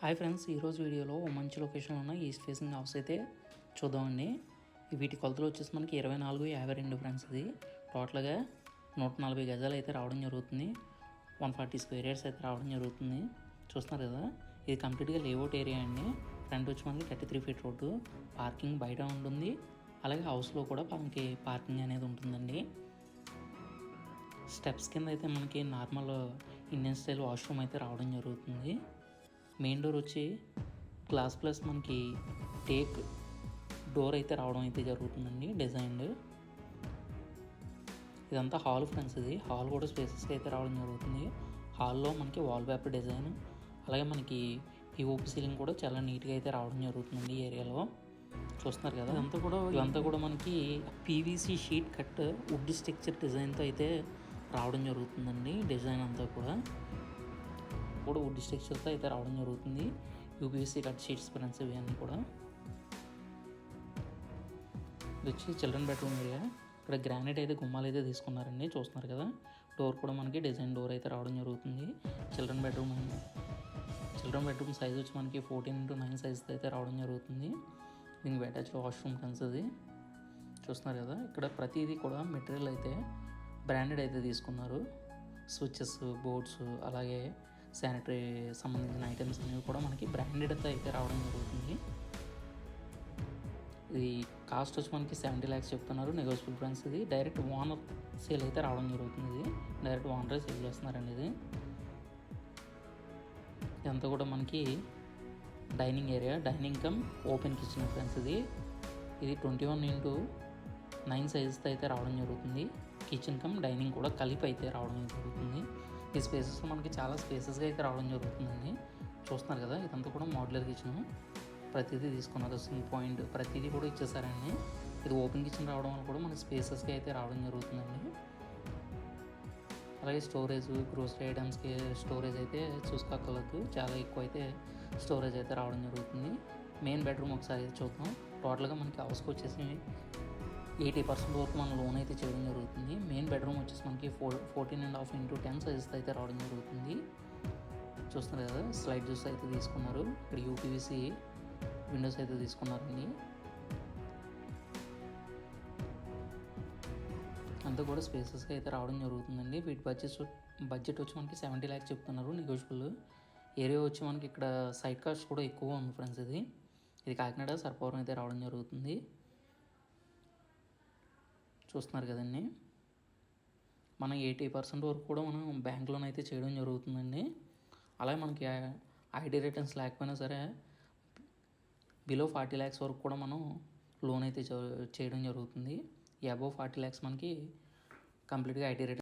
Hi friends, ఈరోజు వీడియోలో ఓ మంచి లొకేషన్లో ఉన్న ఈస్ట్ ఫేసింగ్ హౌస్ అయితే చూద్దామండి. వీటి కొలతలు వచ్చేసి మనకి 24-52 ఫ్రెండ్స్. ఇది టోటల్గా 140 గజాలు అయితే రావడం జరుగుతుంది. 140 స్క్వేర్ యార్డ్స్ అయితే రావడం జరుగుతుంది. చూస్తున్నారు కదా, ఇది కంప్లీట్గా లేఅవుట్ ఏరియా అండి. ఫ్రంట్ వచ్చి మనకి 33 ఫీట్ రోడ్డు, పార్కింగ్ బయట ఉంటుంది. అలాగే హౌస్లో కూడా మనకి పార్కింగ్ అనేది ఉంటుందండి. స్టెప్స్ కింద అయితే మనకి నార్మల్ ఇండియన్ స్టైల్ వాష్రూమ్ అయితే రావడం జరుగుతుంది. మెయిన్ డోర్ వచ్చి గ్లాస్ ప్లస్ మనకి టేక్ డోర్ అయితే రావడం అయితే జరుగుతుందండి, డిజైన్డ్. ఇదంతా హాల్ ఫ్రెండ్స్. ఇది హాల్ కూడా స్పేసెస్గా అయితే రావడం జరుగుతుంది. హాల్లో మనకి వాల్ పేపర్ డిజైన్, అలాగే మనకి పిఓపి సీలింగ్ కూడా చాలా నీట్గా అయితే రావడం జరుగుతుందండి ఈ ఏరియాలో. చూస్తున్నారు కదా, ఇదంతా కూడా మనకి PVC sheet cut wood structure డిజైన్తో అయితే రావడం జరుగుతుందండి. డిజైన్ అంతా కూడా వుడ్ స్ట్రక్చర్తో అయితే రావడం జరుగుతుంది. యూపీవీసీ కట్ షీట్స్ ఫ్రెండ్స్ ఇవన్నీ కూడా. ఇది వచ్చి చిల్డ్రన్ బెడ్రూమ్ ఏరియా. ఇక్కడ గ్రానైట్ అయితే గుమ్మాలు అయితే తీసుకున్నారండి, చూస్తున్నారు కదా. డోర్ కూడా మనకి డిజైన్ డోర్ అయితే రావడం జరుగుతుంది. చిల్డ్రన్ బెడ్రూమ్ సైజ్ వచ్చి మనకి 14x9 సైజ్తో అయితే రావడం జరుగుతుంది. దీనికి అటాచ్డ్ వాష్రూమ్ ఫ్రెండ్స్. అది చూస్తున్నారు కదా, ఇక్కడ ప్రతిదీ కూడా మెటీరియల్ అయితే బ్రాండెడ్ అయితే తీసుకున్నారు. స్విచెస్, బోర్డ్స్, అలాగే శానిటరీ సంబంధించిన ఐటమ్స్ అనేవి కూడా మనకి బ్రాండెడ్ అయితే రావడం జరుగుతుంది. ఇది కాస్ట్ వచ్చి మనకి 70 lakhs చెప్తున్నారు, నెగోషియబుల్ ఫ్రెండ్స్. ఇది డైరెక్ట్ ఓనర్ సేల్ అయితే రావడం జరుగుతుంది. ఇది డైరెక్ట్ ఓనరే సేల్ చేస్తున్నారండి. ఇదంతా కూడా మనకి dining area, dining come open kitchen friends. ఇది 21x9 సైజ్తో అయితే రావడం జరుగుతుంది. కిచెన్ కమ్ డైనింగ్ కూడా కలిపి అయితే రావడం జరుగుతుంది. ఈ స్పేసెస్ మనకి చాలా స్పేసెస్గా అయితే రావడం జరుగుతుందండి. చూస్తున్నారు కదా, ఇదంతా కూడా మోడ్యులర్ కిచెన్. ప్రతిదీ తీసుకున్నారు, సింక్ పాయింట్ ప్రతిదీ కూడా ఇచ్చేసారండి. ఇది ఓపెన్ కిచెన్ రావడం వల్ల కూడా మనకి స్పేసెస్గా అయితే రావడం జరుగుతుందండి. అలాగే స్టోరేజ్, గ్రోసరీ ఐటమ్స్కి స్టోరేజ్ అయితే చూసుకోగలదు, చాలా ఎక్కువ అయితే స్టోరేజ్ అయితే రావడం జరుగుతుంది. మెయిన్ బెడ్రూమ్ ఒకసారి అయితే చూద్దాం. టోటల్గా మనకి హౌస్కి వచ్చేసి 80% వరకు మన లోన్ అయితే చేయడం జరుగుతుంది. మెయిన్ బెడ్రూమ్ వచ్చేసి మనకి 14.5x10 సైజెస్ అయితే రావడం జరుగుతుంది. చూస్తున్నారు కదా, స్లైడ్ జ్యూస్ అయితే తీసుకున్నారు. ఇక్కడ యూపీవీసీ విండోస్ అయితే తీసుకున్నారండి. అంతా కూడా స్పేసెస్గా అయితే రావడం జరుగుతుందండి. వీటి బడ్జెట్ వచ్చి మనకి 70 lakhs చెప్తున్నారు, నెగోషియబుల్. ఏరియా వచ్చి మనకి ఇక్కడ సైట్ కాస్ట్ కూడా ఎక్కువ ఉంది ఫ్రెండ్స్. ఇది కాకినాడ సర్పవరం అయితే రావడం జరుగుతుంది. చూస్తున్నారు కదండి, మనం 80% వరకు కూడా మనం బ్యాంక్ లోన్ అయితే చేయడం జరుగుతుందండి. అలాగే మనకి ఐటీ రిటర్న్స్ లేకపోయినా సరే బిలో 40 lakhs వరకు కూడా మనం లోన్ అయితే చేయడం జరుగుతుంది. అబోవ్ 40 lakhs మనకి కంప్లీట్గా ఐటీ రిటర్న్స్